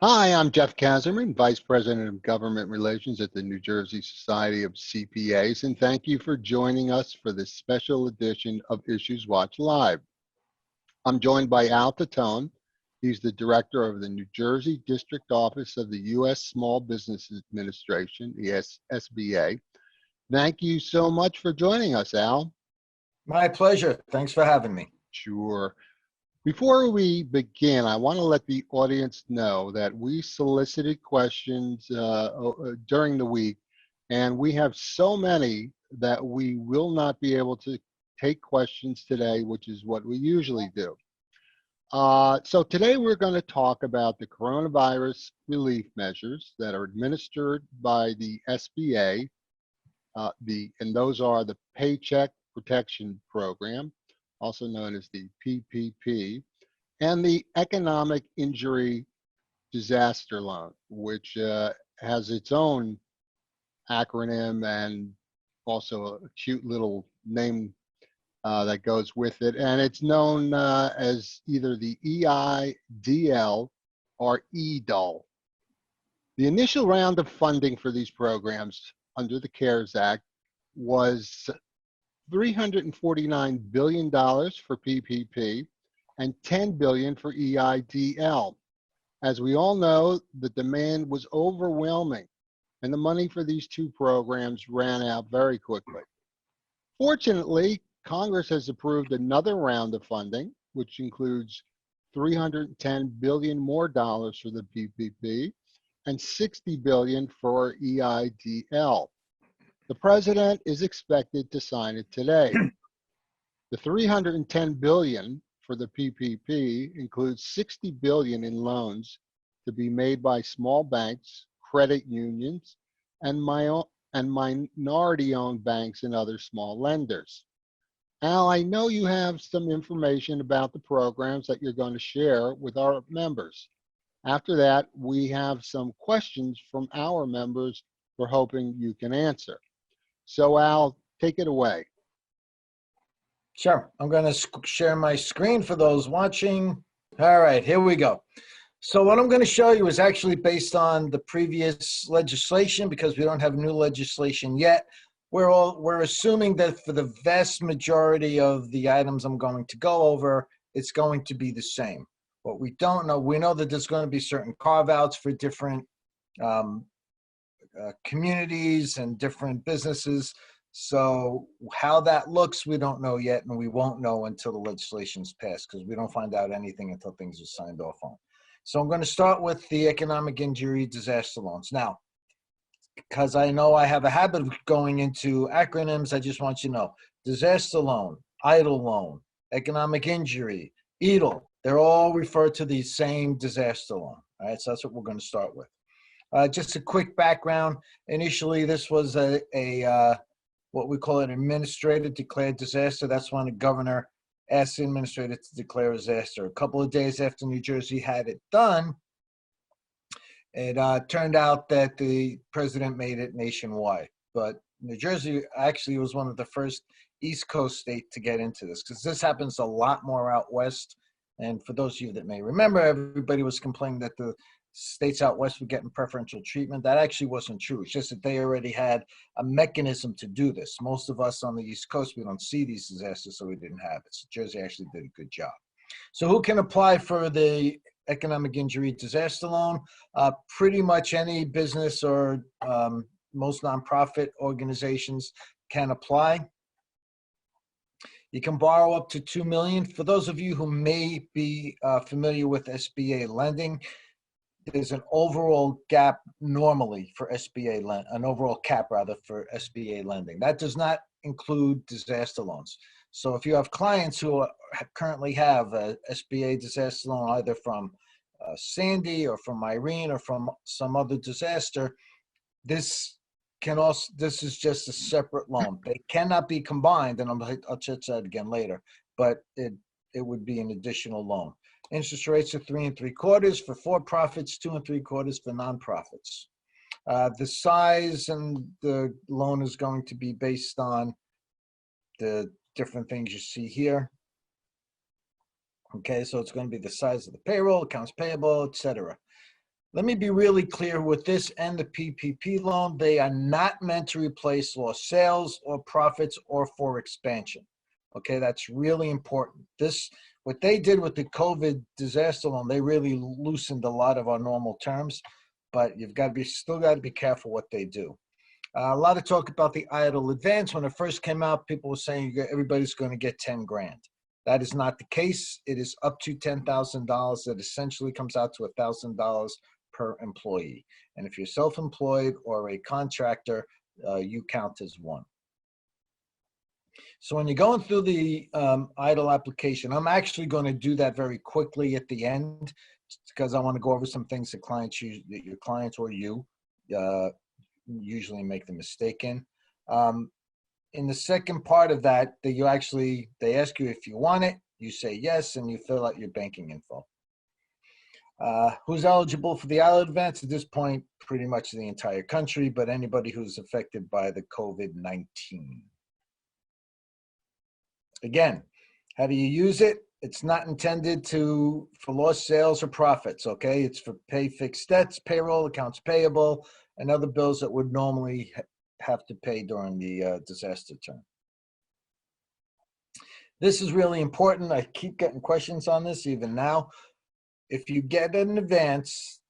Hi, I'm Jeff Kaszerman, Vice President of Government Relations at the New Jersey Society of CPAs, and thank you for joining us for this special edition of IssuesWatch Live. I'm joined by Al Titone. He's the Director of the New Jersey District Office of the U.S. Small Business Administration, the SBA. Thank you so much for joining us, Al. My pleasure. Thanks for having me. Sure. Before we begin, I want to let the audience know that we solicited questions during the week, and we have so many that we will not be able to take questions today, which is what we usually do. So today we're going to talk about the coronavirus relief measures that are administered by the SBA, and those are the Paycheck Protection Program, also known as the PPP, and the Economic Injury Disaster Loan, which has its own acronym and also a cute little name that goes with it. And it's known as either the EIDL or EIDL. The initial round of funding for these programs under the CARES Act was $349 billion for PPP and $10 billion for EIDL. As we all know, the demand was overwhelming, and the money for these two programs ran out very quickly. Fortunately, Congress has approved another round of funding, which includes $310 billion more dollars for the PPP and $60 billion for EIDL. The president is expected to sign it today. The $310 billion for the PPP includes $60 billion in loans to be made by small banks, credit unions, and minority-owned banks and other small lenders. Al, I know you have some information about the programs that you're going to share with our members. After that, we have some questions from our members we're hoping you can answer. So Al, take it away. Sure. I'm going to share my screen for those watching. All right, here we go. So what I'm going to show you is actually based on the previous legislation because we don't have new legislation yet. We're assuming that for the vast majority of the items I'm going to go over, it's going to be the same. What we don't know, we know that there's going to be certain carve-outs for different communities and different businesses. So how that looks, we don't know yet, and we won't know until the legislation's passed because we don't find out anything until things are signed off on. So I'm going to start with the economic injury disaster loans. Now, because I know I have a habit of going into acronyms, I just want you to know, disaster loan, EIDL loan, economic injury, EIDL, they're all referred to the same disaster loan. All right, so that's what we're going to start with. Just a quick background. Initially, this was what we call an administrative declared disaster. That's when the governor asked the administrator to declare a disaster. A couple of days after New Jersey had it done, it turned out that the president made it nationwide. But New Jersey actually was one of the first East Coast states to get into this because this happens a lot more out west. And for those of you that may remember, everybody was complaining that the states out west were getting preferential treatment. That actually wasn't true. It's just that they already had a mechanism to do this. Most of us on the East Coast, we don't see these disasters, so we didn't have it. So Jersey actually did a good job. So who can apply for the economic injury disaster loan? Pretty much any business or most nonprofit organizations can apply. You can borrow up to $2 million. For those of you who may be familiar with SBA lending, there's an overall gap normally for SBA an overall cap rather for SBA lending. That does not include disaster loans. So if you have clients who currently have a SBA disaster loan, either from Sandy or from Irene or from some other disaster, this is just a separate loan. They cannot be combined, and I'll touch that again later, but it would be an additional loan. Interest rates are 3 3/4 for for-profits, 2 3/4 for nonprofits. The size and the loan is going to be based on the different things you see here. Okay, so it's going to be the size of the payroll, accounts payable, etc. Let me be really clear with this and the PPP loan. They are not meant to replace lost sales or profits or for expansion. Okay, that's really important. What they did with the COVID disaster loan, they really loosened a lot of our normal terms, but you've got to still got to be careful what they do. A lot of talk about the EIDL advance. When it first came out, people were saying everybody's going to get 10 grand. That is not the case. It is up to $10,000. That essentially comes out to $1,000 per employee. And if you're self-employed or a contractor, you count as one. So when you're going through the EIDL application, I'm actually going to do that very quickly at the end because I want to go over some things that your clients or you usually make the mistake in. In the second part of that, they ask you if you want it, you say yes, and you fill out your banking info. Who's eligible for the EIDL advance? At this point, pretty much the entire country, but anybody who's affected by the COVID-19. Again, how do you use it? It's not intended for lost sales or profits, okay? It's for pay fixed debts, payroll, accounts payable, and other bills that would normally have to pay during the disaster term. This is really important. I keep getting questions on this even now. If you get an advance,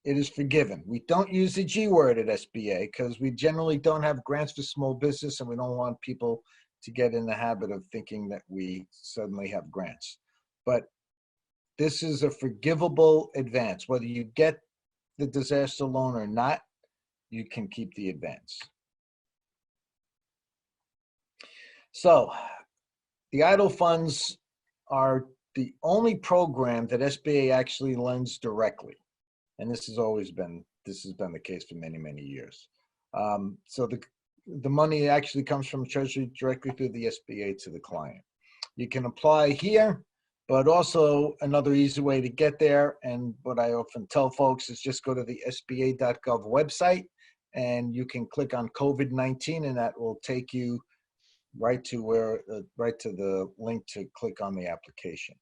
it is forgiven. We don't use the G word at SBA because we generally don't have grants for small business and we don't want people to get in the habit of thinking that we suddenly have grants. But this is a forgivable advance. Whether you get the disaster loan or not, you can keep the advance. So the EIDL funds are the only program that SBA actually lends directly. And this has been the case for many, many years. So the money actually comes from Treasury directly through the SBA to the client. You can apply here, but also another easy way to get there, and what I often tell folks is just go to the SBA.gov website and you can click on COVID-19 and that will take you right to the link to click on the application.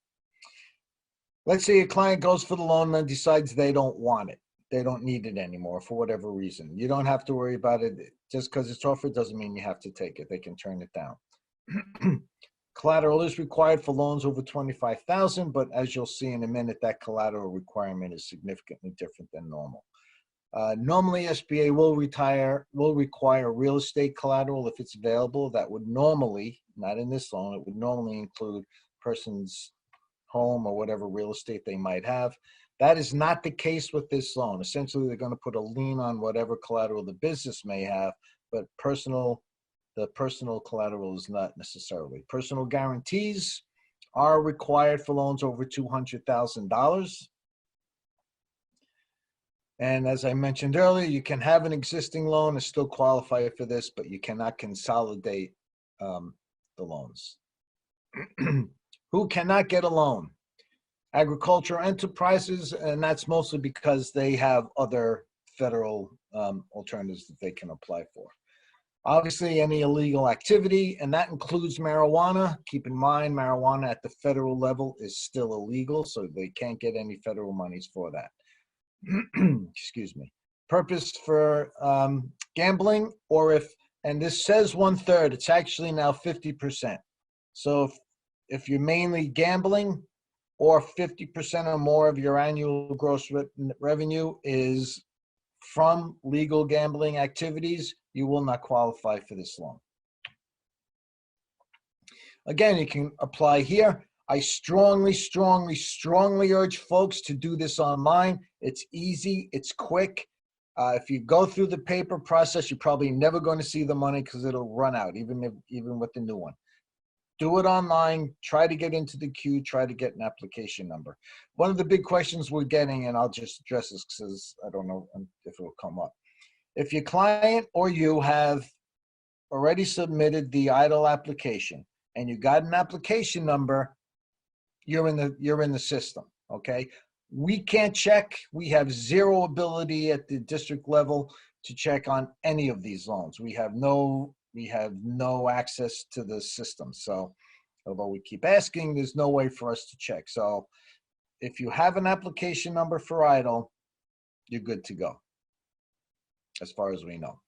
Let's say a client goes for the loan and then decides they don't want it. They don't need it anymore for whatever reason. You don't have to worry about it. Just because it's offered doesn't mean you have to take it. They can turn it down. Collateral is required for loans over $25,000, but as you'll see in a minute, that collateral requirement is significantly different than normal. Normally, SBA will require real estate collateral if it's available. That would normally, not in this loan, it would normally include person's home or whatever real estate they might have. That is not the case with this loan. Essentially, they're going to put a lien on whatever collateral the business may have, but the personal collateral is not necessarily. Personal guarantees are required for loans over $200,000. And as I mentioned earlier, you can have an existing loan and still qualify for this, but you cannot consolidate the loans. Who cannot get a loan? Agricultural enterprises, and that's mostly because they have other federal alternatives that they can apply for. Obviously, any illegal activity, and that includes marijuana. Keep in mind, marijuana at the federal level is still illegal, so they can't get any federal monies for that. Excuse me. Purpose for gambling, or and this says 1/3, it's actually now 50%. So if you're mainly gambling, or 50% or more of your annual gross revenue is from legal gambling activities, you will not qualify for this loan. Again, you can apply here. I strongly, strongly, strongly urge folks to do this online. It's easy, it's quick. If you go through the paper process, you're probably never going to see the money because it'll run out, even with the new one. Do it online, try to get into the queue, try to get an application number. One of the big questions we're getting, and I'll just address this because I don't know if it will come up. If your client or you have already submitted the EIDL application and you got an application number, you're in the system, okay? We can't check. We have zero ability at the district level to check on any of these loans. We have no access to the system. So although we keep asking, there's no way for us to check. So if you have an application number for EIDL, you're good to go, as far as we know.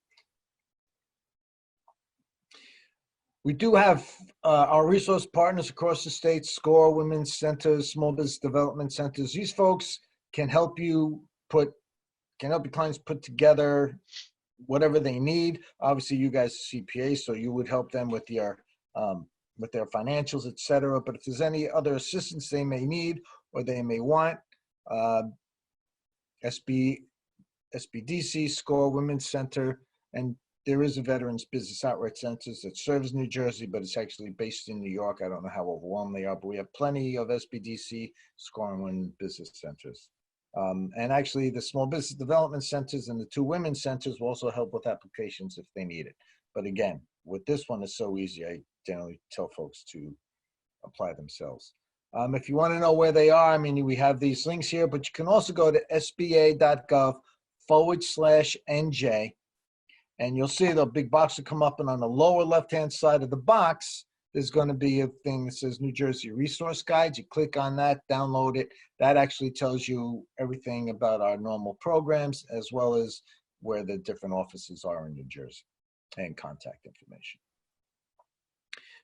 We do have our resource partners across the state, SCORE, Women's Centers, Small Business Development Centers. These folks can help your clients put together whatever they need. Obviously, you guys are CPAs, so you would help them with their financials, etc. But if there's any other assistance they may need or they may want, SBDC, SCORE, Women's Center, and there is a Veterans Business Outreach Centers that serves New Jersey, but it's actually based in New York. I don't know how overwhelmed they are, but we have plenty of SBDC, SCORE, and Women's Business Centers. And actually, the Small Business Development Centers and the 2 Women's Centers will also help with applications if they need it. But again, with this one, it's so easy, I generally tell folks to apply themselves. If you want to know where they are, I mean, we have these links here, but you can also go to sba.gov/NJ, and you'll see the big box will come up, and on the lower left-hand side of the box, there's going to be a thing that says New Jersey Resource Guide. You click on that, download it. That actually tells you everything about our normal programs, as well as where the different offices are in New Jersey and contact information.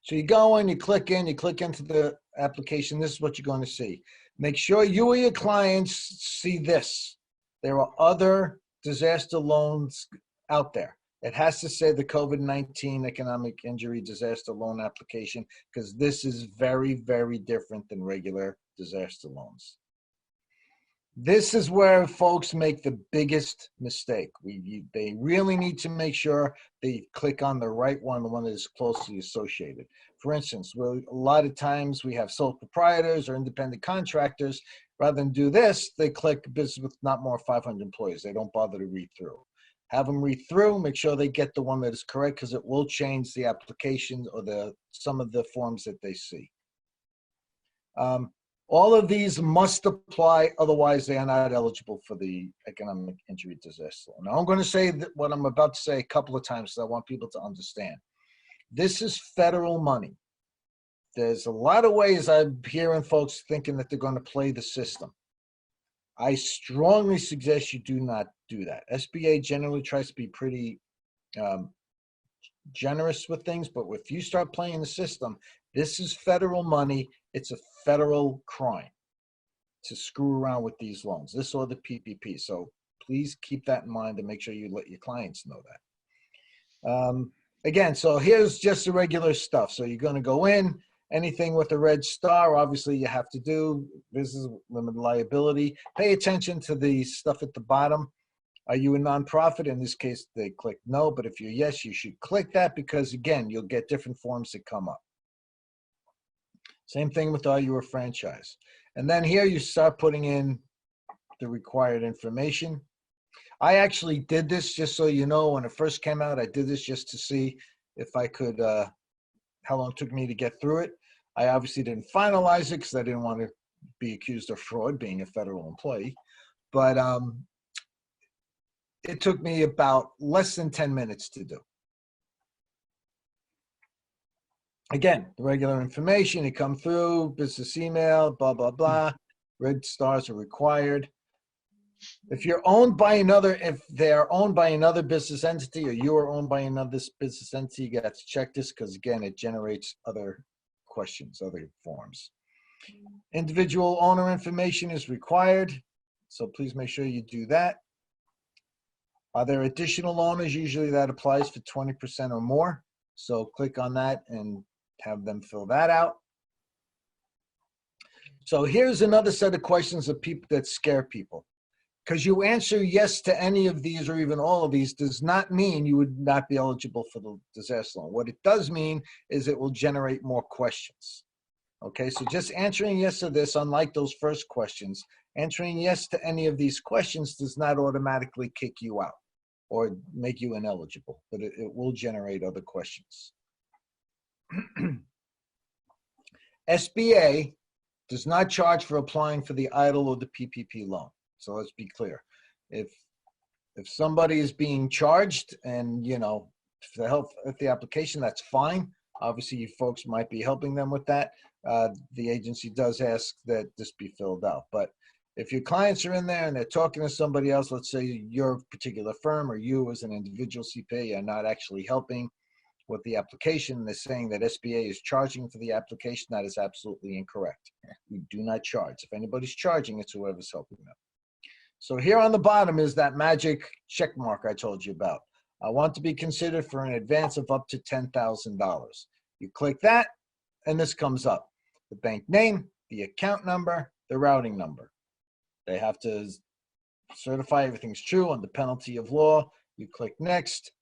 So you go in, you click into the application. This is what you're going to see. Make sure you or your clients see this. There are other disaster loans out there. It has to say the COVID-19 economic injury disaster loan application, because this is very, very different than regular disaster loans. This is where folks make the biggest mistake. They really need to make sure they click on the right one, the one that is closely associated. For instance, a lot of times we have sole proprietors or independent contractors. Rather than do this, they click business with not more 500 employees. They don't bother to read through. Have them read through, make sure they get the one that is correct, because it will change the application or some of the forms that they see. All of these must apply, otherwise they are not eligible for the economic injury disaster. Now I'm going to say what I'm about to say a couple of times, because I want people to understand. This is federal money. There's a lot of ways I'm hearing folks thinking that they're going to play the system. I strongly suggest you do not do that. SBA generally tries to be pretty generous with things, but if you start playing the system, this is federal money. It's a federal crime to screw around with these loans, this or the PPP. So please keep that in mind and make sure you let your clients know that. Again, so here's just the regular stuff. So you're going to go in. Anything with a red star, obviously you have to do. Business limited liability. Pay attention to the stuff at the bottom. Are you a nonprofit? In this case, they click no, but if you're yes, you should click that, because again, you'll get different forms that come up. Same thing with are you a franchise? And then here you start putting in the required information. I actually did this, just so you know, when it first came out, I did this just to see if I could, how long it took me to get through it. I obviously didn't finalize it because I didn't want to be accused of fraud, being a federal employee. But it took me about less than 10 minutes to do. Again, the regular information, it come through, business email, blah, blah, blah. Red stars are required. If you're owned by another, if they're owned by another business entity, or you are owned by another business entity, you got to check this, because again, it generates other questions, other forms. Individual owner information is required, so please make sure you do that. Are there additional owners? Usually that applies for 20% or more. So click on that and have them fill that out. So here's another set of questions that scare people. Because you answer yes to any of these or even all of these does not mean you would not be eligible for the disaster loan. What it does mean is it will generate more questions. Okay, so just answering yes to this, unlike those first questions, answering yes to any of these questions does not automatically kick you out or make you ineligible, but it will generate other questions. SBA does not charge for applying for the EIDL or the PPP loan. So let's be clear. If somebody is being charged and, you know, to help with the application, that's fine. Obviously, you folks might be helping them with that. The agency does ask that this be filled out. But If your clients are in there and they're talking to somebody else, let's say your particular firm or you as an individual CPA are not actually helping with the application, they're saying that SBA is charging for the application, that is absolutely incorrect. We do not charge. If anybody's charging, it's whoever's helping them. So here on the bottom is that magic check mark I told you about. I want to be considered for an advance of up to $10,000. You click that, and this comes up. The bank name, the account number, the routing number. They have to certify everything's true under penalty of law. You click next,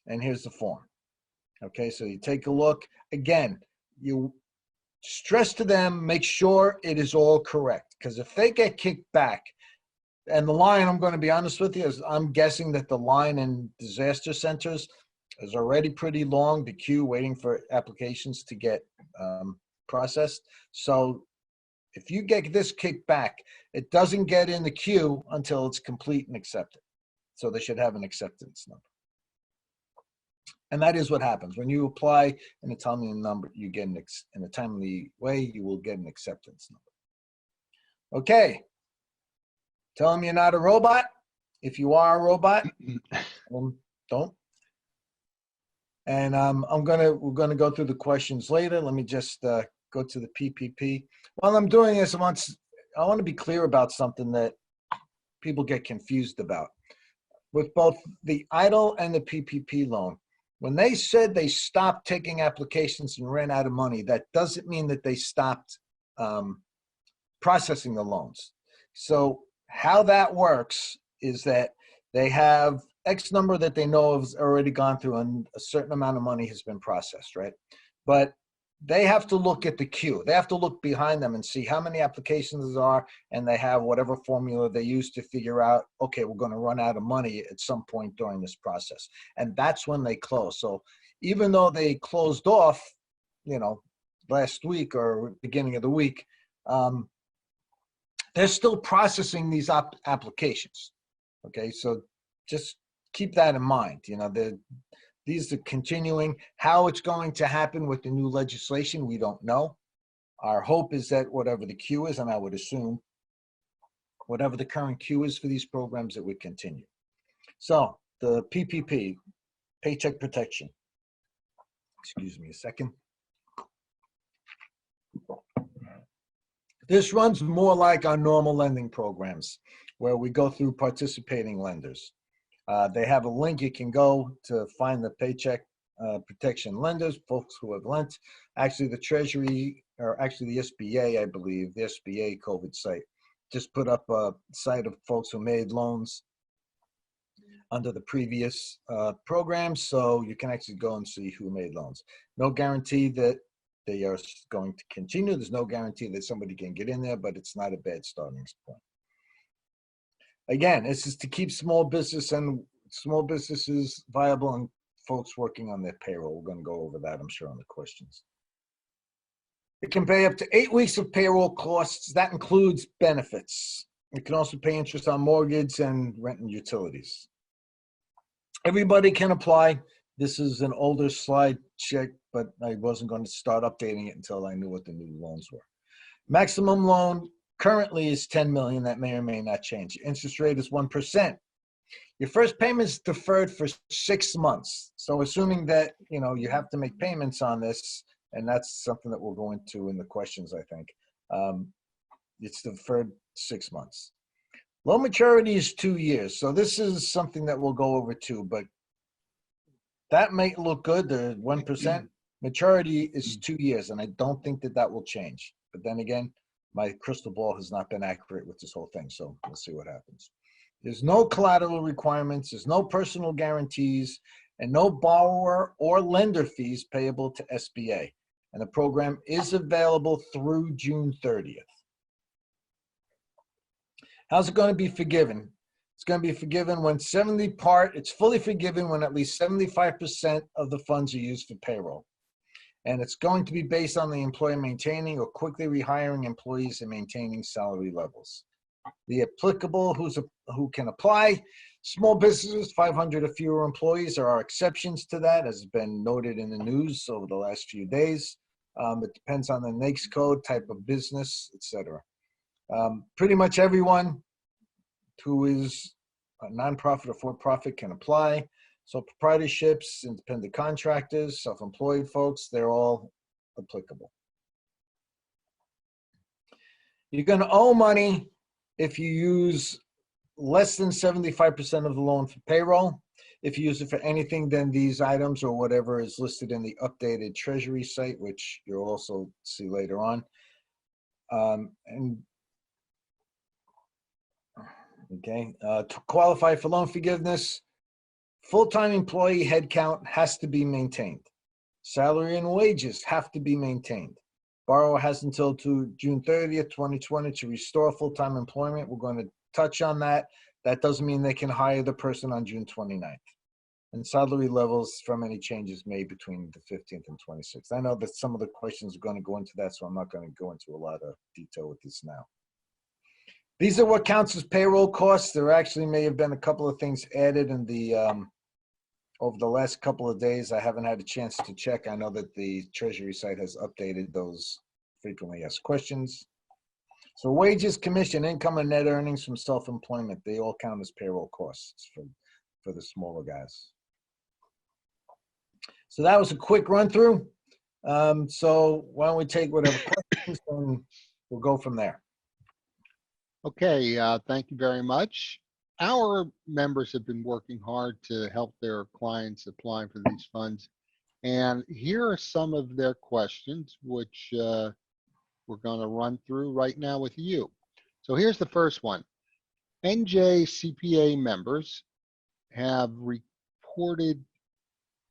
and here's the form. Okay, so you take a look. Again, you stress to them, make sure it is all correct. Because if they get kicked back, and the line, I'm going to be honest with you, is I'm guessing that the line in disaster centers is already pretty long, the queue waiting for applications to get processed. So if you get this kicked back, it doesn't get in the queue until it's complete and accepted. So they should have an acceptance number. And that is what happens. When you apply in a timely number, you get in a timely way, you will get an acceptance number. Okay. Tell them you're not a robot. If you are a robot, don't. And we're gonna go through the questions later. Let me just go to the PPP. While I'm doing this, I want to be clear about something that people get confused about. With both the EIDL and the PPP loan, when they said they stopped taking applications and ran out of money, that doesn't mean that they stopped processing the loans. So how that works is that they have X number that they know has already gone through and a certain amount of money has been processed, right? But they have to look at the queue. They have to look behind them and see how many applications there are, and they have whatever formula they use to figure out, okay, we're going to run out of money at some point during this process. And that's when they close. So even though they closed off, last week or beginning of the week, they're still processing these applications. Okay, so just keep that in mind. These are continuing. How it's going to happen with the new legislation, we don't know. Our hope is that whatever the queue is, and I would assume whatever the current queue is for these programs, it would continue. So the PPP, Paycheck Protection. Excuse me a second. This runs more like our normal lending programs where we go through participating lenders. They have a link you can go to find the Paycheck Protection lenders, folks who have lent. Actually, the Treasury, or actually the SBA, I believe, the SBA COVID site, just put up a site of folks who made loans under the previous programs, so you can actually go and see who made loans. No guarantee that they are going to continue. There's no guarantee that somebody can get in there, but it's not a bad starting point. Again, this is to keep small businesses viable and folks working on their payroll. We're going to go over that, I'm sure, on the questions. It can pay up to 8 weeks of payroll costs. That includes benefits. It can also pay interest on mortgage and rent and utilities. Everybody can apply. This is an older slide check, but I wasn't going to start updating it until I knew what the new loans were. Maximum loan currently is $10 million. That may or may not change. Interest rate is 1%. Your first payment is deferred for 6 months. So assuming that you have to make payments on this, and that's something that we'll go into in the questions, I think. It's deferred 6 months. Loan maturity is 2 years. So this is something that we'll go over too, but that may look good. The 1% maturity is 2 years, and I don't think that will change. But then again, my crystal ball has not been accurate with this whole thing, so we'll see what happens. There's no collateral requirements, there's no personal guarantees, and no borrower or lender fees payable to SBA. And the program is available through June 30th. How's it going to be forgiven? It's going to be forgiven when it's fully forgiven when at least 75% of the funds are used for payroll. And it's going to be based on the employer maintaining or quickly rehiring employees and maintaining salary levels. The applicable who can apply, small businesses, 500 or fewer employees. There are exceptions to that, as has been noted in the news over the last few days. It depends on the NAICS code, type of business, etc. Pretty much everyone who is a nonprofit or for-profit can apply. So proprietorships, independent contractors, self-employed folks, they're all applicable. You're going to owe money if you use less than 75% of the loan for payroll. If you use it for anything, then these items or whatever is listed in the updated Treasury site, which you'll also see later on. To qualify for loan forgiveness, full-time employee headcount has to be maintained. Salary and wages have to be maintained. Borrower has until June 30th, 2020 to restore full-time employment. We're going to touch on that. That doesn't mean they can hire the person on June 29th. And salary levels from any changes made between the 15th and 26th. I know that some of the questions are going to go into that, so I'm not going to go into a lot of detail with this now. These are what counts as payroll costs. There actually may have been a couple of things added in the over the last couple of days. I haven't had a chance to check. I know that the Treasury site has updated those frequently asked questions. So wages, commission, income, and net earnings from self-employment, they all count as payroll costs for the smaller guys. So that was a quick run through. So why don't we take whatever questions and we'll go from there. Okay, thank you very much. Our members have been working hard to help their clients apply for these funds. And here are some of their questions, which we're going to run through right now with you. So here's the first one. NJCPA members have reported,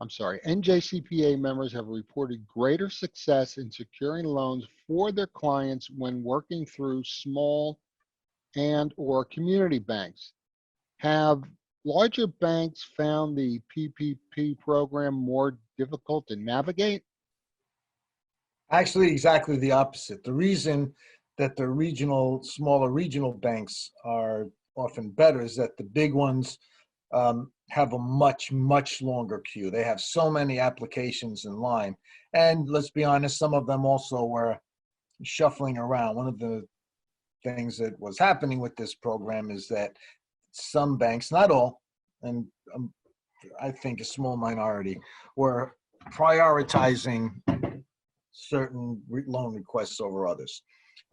NJCPA members have reported greater success in securing loans for their clients when working through small and or community banks. Have larger banks found the PPP program more difficult to navigate? Actually, exactly the opposite. The reason that the smaller regional banks are often better is that the big ones have a much, much longer queue. They have so many applications in line. And let's be honest, some of them also were shuffling around. One of the things that was happening with this program is that some banks, not all, and I think a small minority, were prioritizing certain loan requests over others.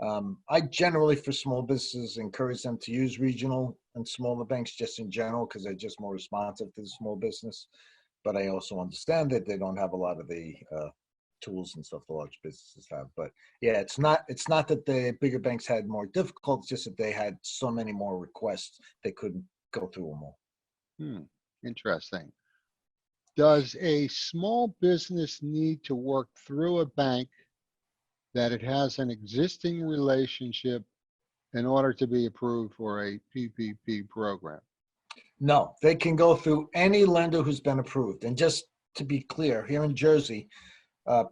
I generally, for small businesses, encourage them to use regional and smaller banks just in general because they're just more responsive to the small business. But I also understand that they don't have a lot of the tools and stuff the large businesses have. But yeah, it's not that the bigger banks had more difficult, it's just that they had so many more requests they couldn't go through them all. Interesting. Does a small business need to work through a bank that it has an existing relationship in order to be approved for a PPP program? No, they can go through any lender who's been approved. And just to be clear, here in Jersey,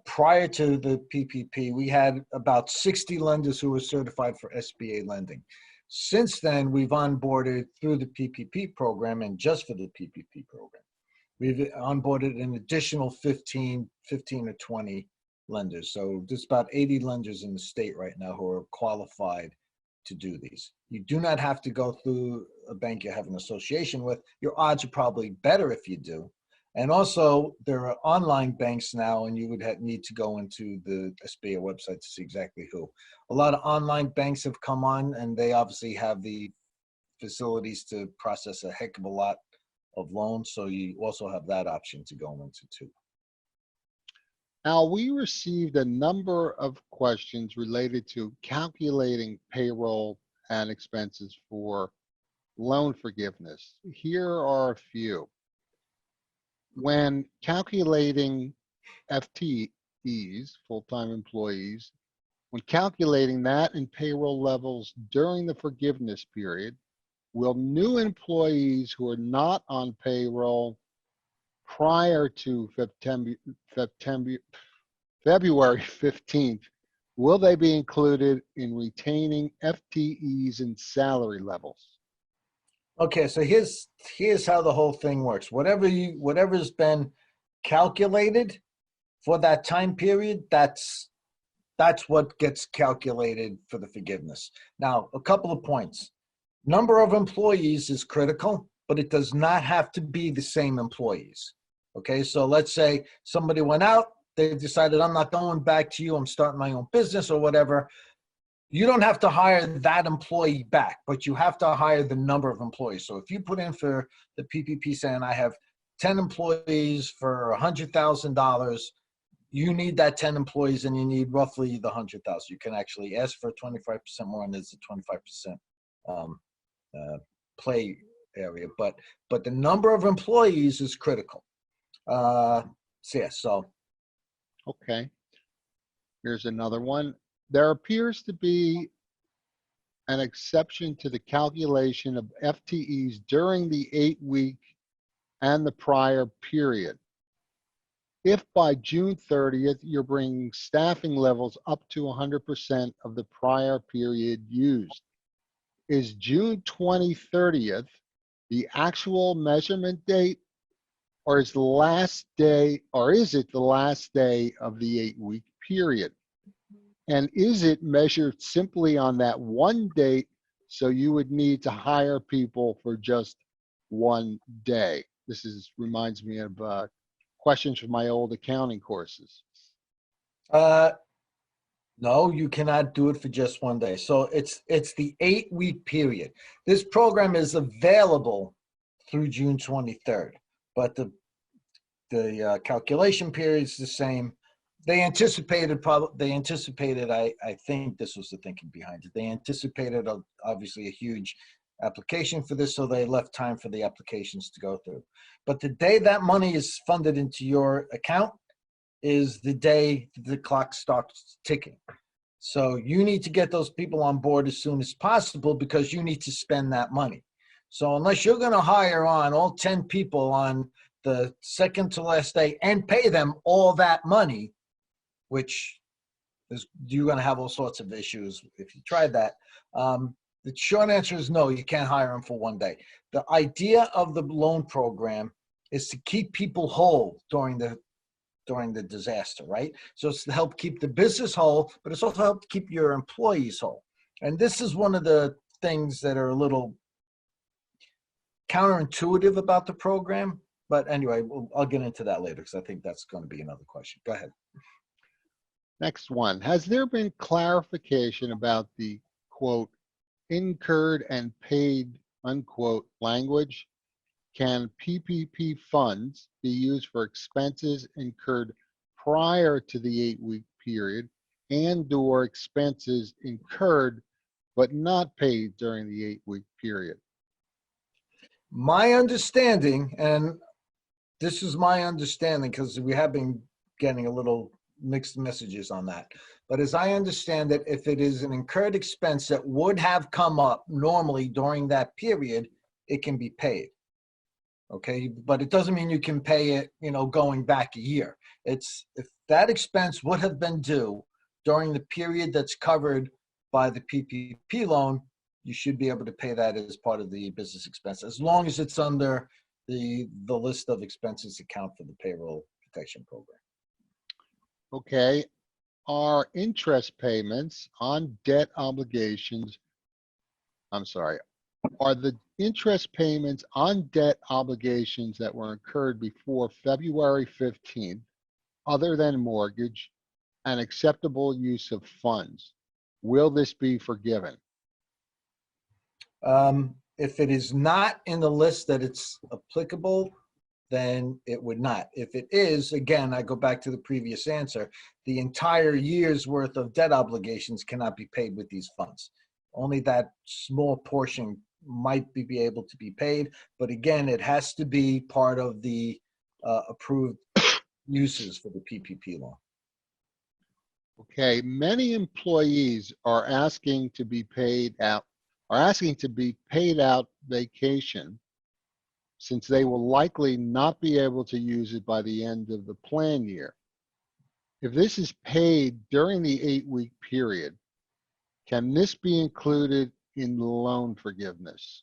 prior to the PPP, we had about 60 lenders who were certified for SBA lending. Since then, we've onboarded through the PPP program, and just for the PPP program, we've onboarded an additional 15 or 20 lenders. So there's about 80 lenders in the state right now who are qualified to do these. You do not have to go through a bank you have an association with. Your odds are probably better if you do. And also, there are online banks now, and you would need to go into the SBA website to see exactly who. A lot of online banks have come on, and they obviously have the facilities to process a heck of a lot of loans, so you also have that option to go into too. Al, we received a number of questions related to calculating payroll and expenses for loan forgiveness. Here are a few. When calculating FTEs, full-time employees, when calculating that in payroll levels during the forgiveness period, will new employees who are not on payroll prior to February 15th, will they be included in retaining FTEs and salary levels? Okay, so here's how the whole thing works. Whatever's been calculated for that time period, that's that's what gets calculated for the forgiveness. Now, a couple of points. Number of employees is critical, but it does not have to be the same employees. Okay, so let's say somebody went out, they decided, I'm not going back to you, I'm starting my own business or whatever. You don't have to hire that employee back, but you have to hire the number of employees. So if you put in for the PPP saying I have 10 employees for $100,000, you need that 10 employees and you need roughly the 100,000. You can actually ask for 25% more and there's a 25% play area, but the number of employees is critical. So Okay. Here's another one. There appears to be an exception to the calculation of FTEs during the 8-week and the prior period. If by June 30th, you're bringing staffing levels up to 100% of the prior period used, is June 30th the actual measurement date, or is it the last day of the 8-week period? And is it measured simply on that one date, so you would need to hire people for just one day? This reminds me of questions from my old accounting courses. no, you cannot do it for just one day. So it's the 8-week period. This program is available through June 23rd, but the calculation period is the same. They anticipated, I think this was the thinking behind it. They anticipated obviously a huge application for this, so they left time for the applications to go through. But the day that money is funded into your account is the day the clock starts ticking. So you need to get those people on board as soon as possible because you need to spend that money. So unless you're going to hire on all 10 people on the second to last day and pay them all that money, which is, you're going to have all sorts of issues if you try that. The short answer is no, you can't hire them for one day. The idea of the loan program is to keep people whole during the disaster, right? So it's to help keep the business whole, but it's also to help keep your employees whole. And this is one of the things that are a little counterintuitive about the program. But anyway, I'll get into that later because I think that's going to be another question. Go ahead. Next one. Has there been clarification about the, quote, incurred and paid, unquote, language? Can PPP funds be used for expenses incurred prior to the 8-week period and/or expenses incurred but not paid during the 8-week period? My understanding, and this is my understanding because we have been getting a little mixed messages on that. But as I understand it, if it is an incurred expense that would have come up normally during that period, it can be paid. Okay, but it doesn't mean you can pay it, going back a year. It's if that expense would have been due during the period that's covered by the PPP loan, you should be able to pay that as part of the business expense, as long as it's under the list of expenses account for the payroll protection program. Okay. Are interest payments on debt obligations, are the interest payments on debt obligations that were incurred before February 15th, other than mortgage, an acceptable use of funds? Will this be forgiven? If it is not in the list that it's applicable, then it would not. If it is, again, I go back to the previous answer, the entire year's worth of debt obligations cannot be paid with these funds. Only that small portion might be able to be paid, but again, it has to be part of the approved uses for the PPP loan. Okay, many employees are asking to be paid out vacation, since they will likely not be able to use it by the end of the plan year. If this is paid during the 8-week period, can this be included in the loan forgiveness?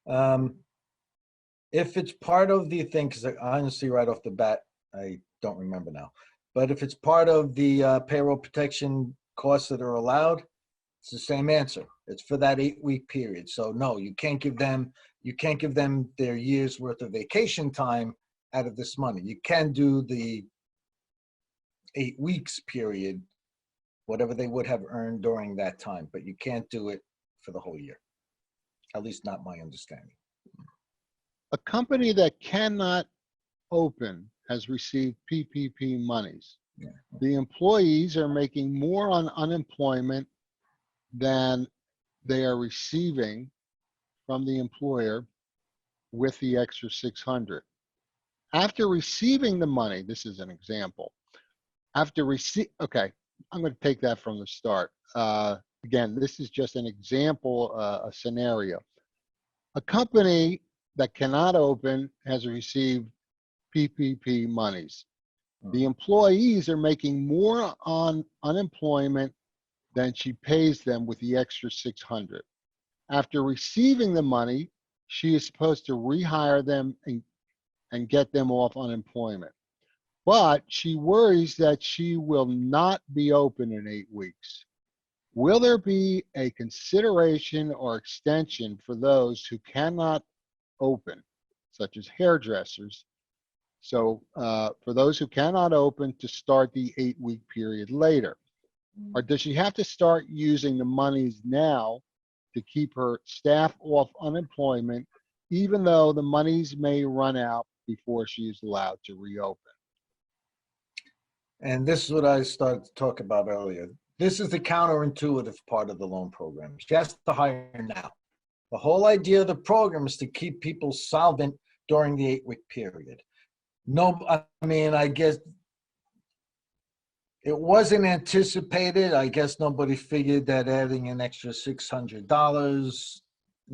If it's part of the thing, because honestly, right off the bat, I don't remember now. But if it's part of the payroll protection costs that are allowed, it's the same answer. It's for that 8-week period. So no, you can't give them their year's worth of vacation time out of this money. You can do the 8 weeks period, whatever they would have earned during that time, but you can't do it for the whole year. At least not my understanding. A company that cannot open has received PPP monies. Yeah. The employees are making more on unemployment than they are receiving from the employer with the extra 600. After receiving the money, this is an example. Okay, I'm going to take that from the start. Again, this is just an example, a scenario. A company that cannot open has received PPP monies. The employees are making more on unemployment than she pays them with the extra 600. After receiving the money, she is supposed to rehire them and get them off unemployment. But she worries that she will not be open in 8 weeks. Will there be a consideration or extension for those who cannot open, such as hairdressers? So for those who cannot open, to start the 8-week period later? Or does she have to start using the monies now to keep her staff off unemployment, even though the monies may run out before she is allowed to reopen? And this is what I started to talk about earlier. This is the counterintuitive part of the loan program. She has to hire now. The whole idea of the program is to keep people solvent during the 8-week period. No, I mean, I guess it wasn't anticipated. I guess nobody figured that adding an extra $600,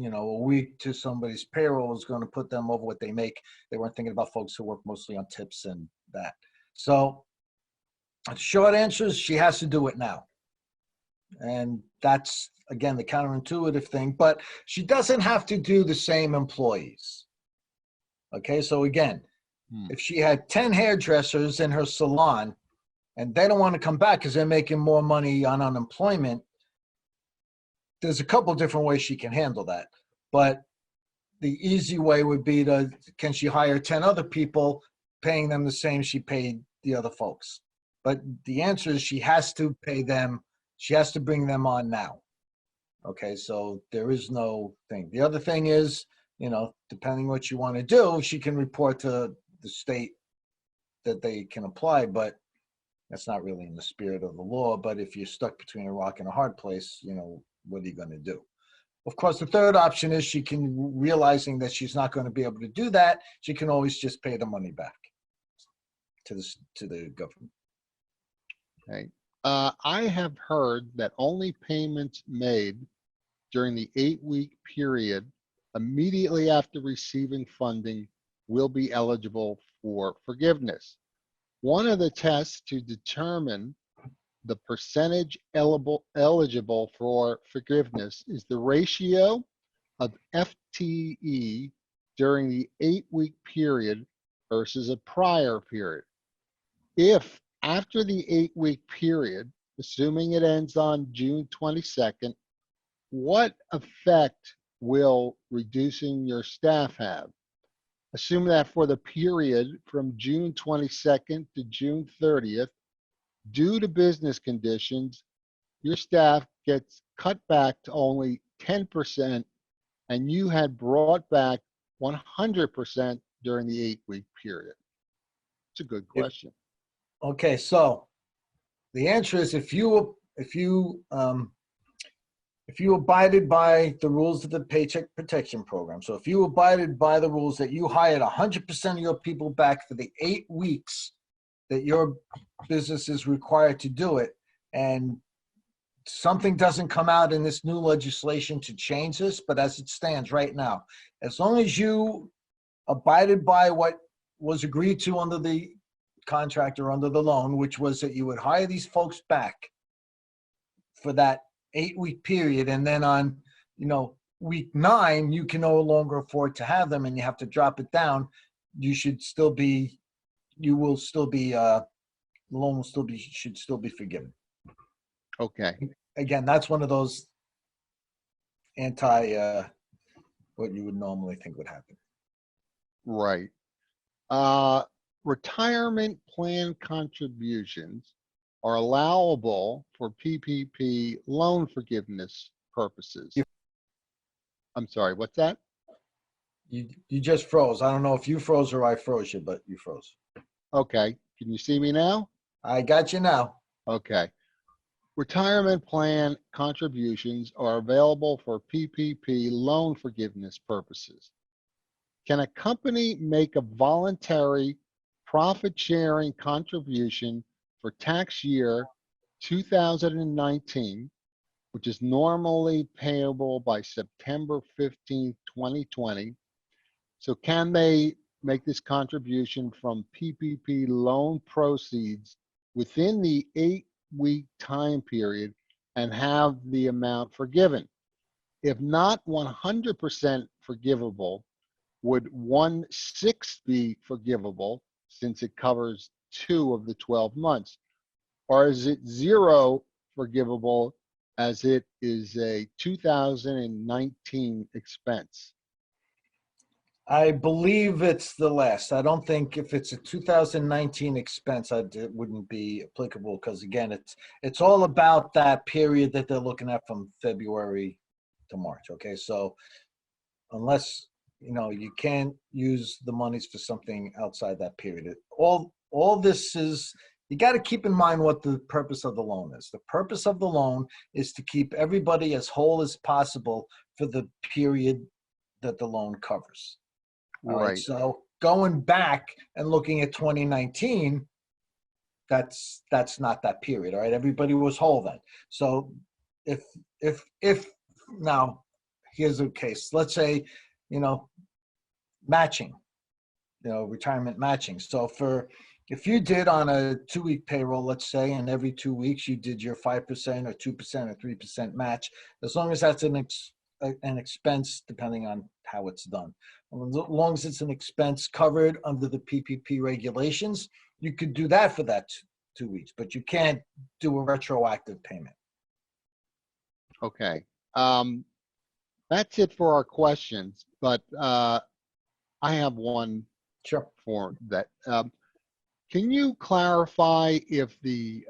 a week to somebody's payroll is going to put them over what they make. They weren't thinking about folks who work mostly on tips and that. So the short answer is she has to do it now. And that's, again, the counterintuitive thing. But she doesn't have to do the same employees. Okay, so again, if she had 10 hairdressers in her salon and they don't want to come back because they're making more money on unemployment, there's a couple different ways she can handle that. But the easy way would be can she hire 10 other people, paying them the same she paid the other folks? But the answer is she has to pay them. She has to bring them on now. Okay, so there is no thing. The other thing is, depending what you want to do, she can report to the state that they can apply, but that's not really in the spirit of the law. But if you're stuck between a rock and a hard place, what are you going to do? Of course, the third option is she can, realizing that she's not going to be able to do that, she can always just pay the money back to the government. Okay. I have heard that only payments made during the 8-week period immediately after receiving funding will be eligible for forgiveness. One of the tests to determine the percentage eligible for forgiveness is the ratio of FTE during the 8-week period versus a prior period. If after the 8-week period, assuming it ends on June 22nd, what effect will reducing your staff have? Assume that for the period from June 22nd to June 30th, due to business conditions, your staff gets cut back to only 10%, and you had brought back 100% during the 8-week period. It's a good question. Okay, so the answer is if you abided by the rules of the Paycheck Protection Program, so if you abided by the rules that you hired 100% of your people back for the 8 weeks that your business is required to do it, and something doesn't come out in this new legislation to change this, but as it stands right now, as long as you abided by what was agreed to under the contract or under the loan, which was that you would hire these folks back for that 8-week period, and then on week 9 you can no longer afford to have them and you have to drop it down, you will still be the loan will should still be forgiven. Okay. Again, that's one of those what you would normally think would happen. Right. Retirement plan contributions are allowable for PPP loan forgiveness purposes. I'm sorry, what's that? You just froze. I don't know if you froze or I froze you, but you froze. Okay. Can you see me now? I got you now. Okay. Retirement plan contributions are available for PPP loan forgiveness purposes. Can a company make a voluntary profit-sharing contribution for tax year 2019, which is normally payable by September 15th, 2020? So can they make this contribution from PPP loan proceeds within the 8-week time period and have the amount forgiven? If not 100% forgivable, would 1/6 be forgivable since it covers 2 of the 12 months? Or is it 0 forgivable as it is a 2019 expense? I believe it's the last. I don't think if it's a 2019 expense, it wouldn't be applicable because again, it's all about that period that they're looking at from February to March. Okay, so unless you can't use the monies for something outside that period. All this is, you got to keep in mind what the purpose of the loan is. The purpose of the loan is to keep everybody as whole as possible for the period that the loan covers. All right. So going back and looking at 2019, that's not that period. All right. Everybody was whole then. So if now here's a case, let's say, matching, retirement matching. So if you did on a 2-week payroll, let's say, and every 2 weeks you did your 5% or 2% or 3% match, as long as that's an expense, depending on how it's done. As long as it's an expense covered under the PPP regulations, you could do that for that 2 weeks, but you can't do a retroactive payment. Okay. That's it for our questions, but I have one Sure. for that. Can you clarify if the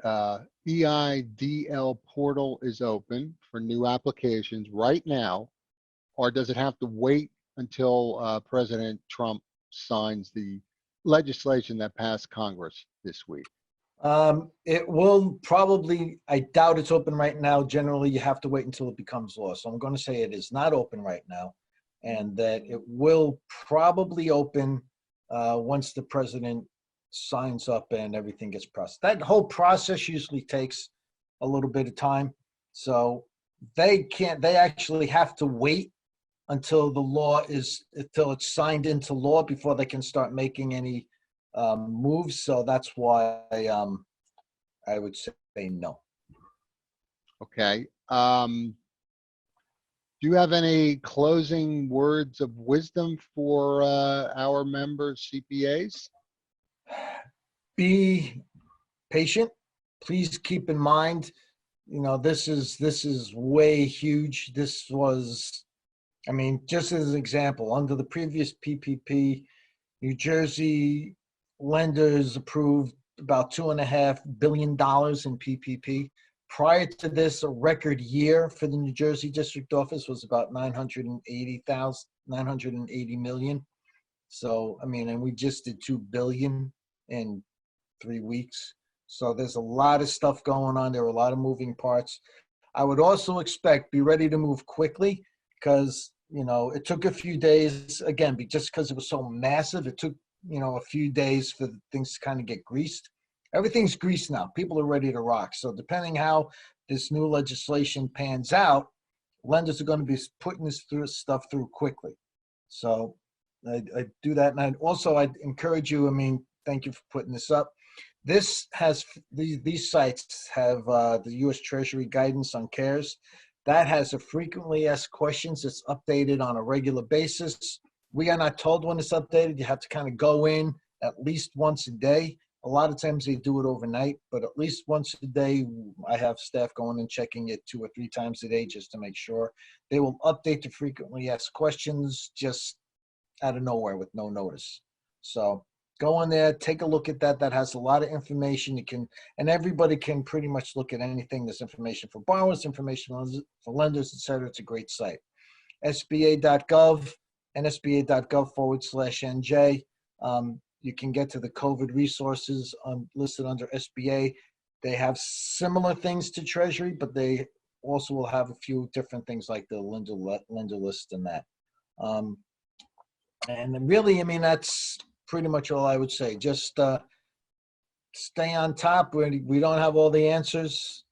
EIDL portal is open for new applications right now, or does it have to wait until President Trump signs the legislation that passed Congress this week? It will probably, I doubt it's open right now. Generally, you have to wait until it becomes law. So I'm going to say it is not open right now, and that it will probably open once the president signs up and everything gets processed. That whole process usually takes a little bit of time. So they actually have to wait until until it's signed into law before they can start making any moves. So that's why I would say no. Okay. Do you have any closing words of wisdom for our members, CPAs? Be patient. Please keep in mind, this is way huge. This was, just as an example, under the previous PPP, New Jersey lenders approved about $2.5 billion in PPP. Prior to this, a record year for the New Jersey District Office was about 980 million. So, and we just did 2 billion in 3 weeks. So there's a lot of stuff going on. There are a lot of moving parts. I would also be ready to move quickly because, it took a few days, again, just because it was so massive, it took, a few days for things to kind of get greased. Everything's greased now. People are ready to rock. So depending how this new legislation pans out, lenders are going to be putting this stuff through quickly. So I do that. And I'd encourage you, thank you for putting this up. This has, these sites have the U.S. Treasury guidance on CARES. That has a frequently asked questions. It's updated on a regular basis. We are not told when it's updated. You have to kind of go in at least once a day A lot of times they do it overnight, but at least once a day, I have staff going and checking it 2 or 3 times a day just to make sure. They will update the frequently asked questions just out of nowhere with no notice. So go in there, take a look at that. That has a lot of information. You can, and everybody can pretty much look at anything. There's information for borrowers, information for lenders, et cetera. It's a great site. SBA.gov and SBA.gov/NJ. You can get to the COVID resources listed under SBA. They have similar things to Treasury, but they also will have a few different things like the lender list and that. And then really, I mean, that's pretty much all I would say. Just stay on top. We don't have all the answers.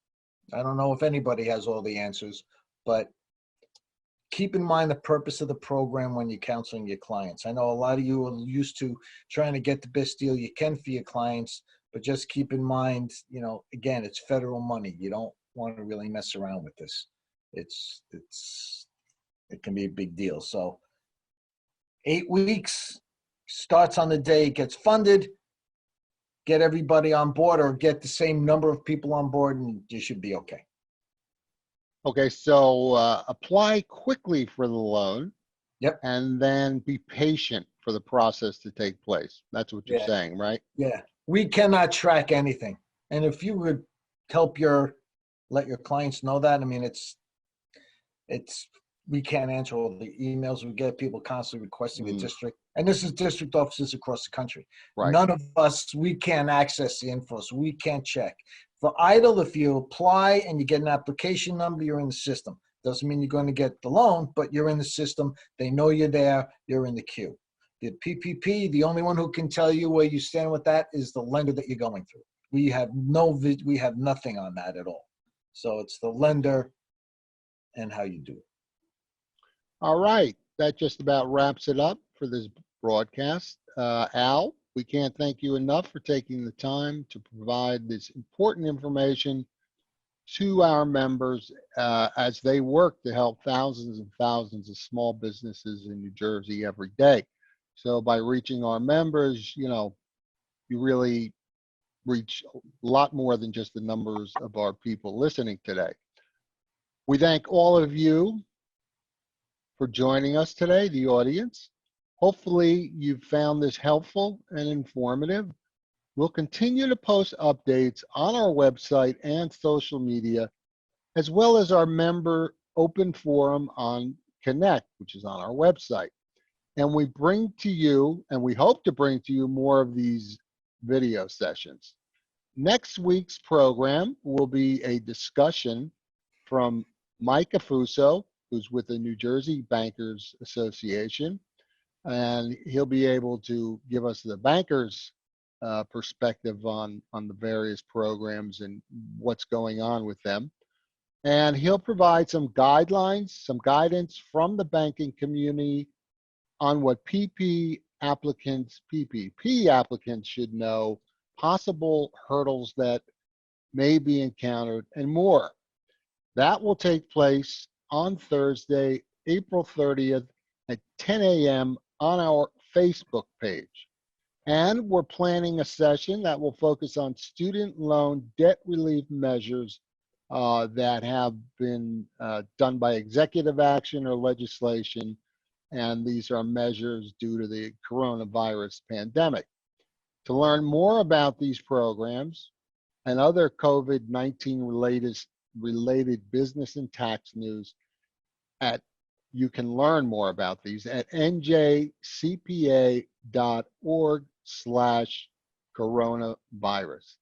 I don't know if anybody has all the answers, but keep in mind the purpose of the program when you're counseling your clients. I know a lot of you are used to trying to get the best deal you can for your clients, but just keep in mind, you know, again, it's federal money. You don't want to really mess around with this. It can be a big deal. So 8 weeks starts on the day it gets funded. Get everybody on board or get the same number of people on board and you should be okay. Okay, so apply quickly for the loan. Yep. And then be patient for the process to take place. That's what you're saying, right? Yeah. We cannot track anything. And if you would help let your clients know that, I mean, we can't answer all the emails. We get people constantly requesting the district. And this is district offices across the country. Right. None of us, we can't access the info, so we can't check. For EIDL, if you apply and you get an application number, you're in the system. Doesn't mean you're going to get the loan, but you're in the system. They know you're there. You're in the queue. The PPP, the only one who can tell you where you stand with that is the lender that you're going through. We have nothing on that at all. So it's the lender and how you do it. All right. That just about wraps it up for this broadcast. Al, we can't thank you enough for taking the time to provide this important information to our members as they work to help thousands and thousands of small businesses in New Jersey every day. So by reaching our members, you know, you really reach a lot more than just the numbers of our people listening today. We thank all of you for joining us today, the audience. Hopefully you found this helpful and informative. We'll continue to post updates on our website and social media, as well as our member open forum on Connect, which is on our website. And we bring to you, and we hope to bring to you more of these video sessions. Next week's program will be a discussion from Mike Afuso, who's with the New Jersey Bankers Association, and he'll be able to give us the bankers' perspective on the various programs and what's going on with them. And he'll provide some guidelines, some guidance from the banking community on what PPP applicants should know, possible hurdles that may be encountered, and more. That will take place on Thursday, April 30th at 10 a.m. on our Facebook page. And we're planning a session that will focus on student loan debt relief measures that have been done by executive action or legislation. And these are measures due to the coronavirus pandemic. To learn more about these programs and other COVID-19 related business and tax news, you can learn more about these at njcpa.org/coronavirus.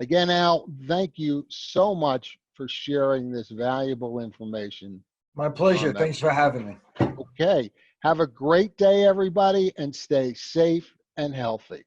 Again, Al, thank you so much for sharing this valuable information. My pleasure. Thanks for having me. Okay. Have a great day, everybody, and stay safe and healthy.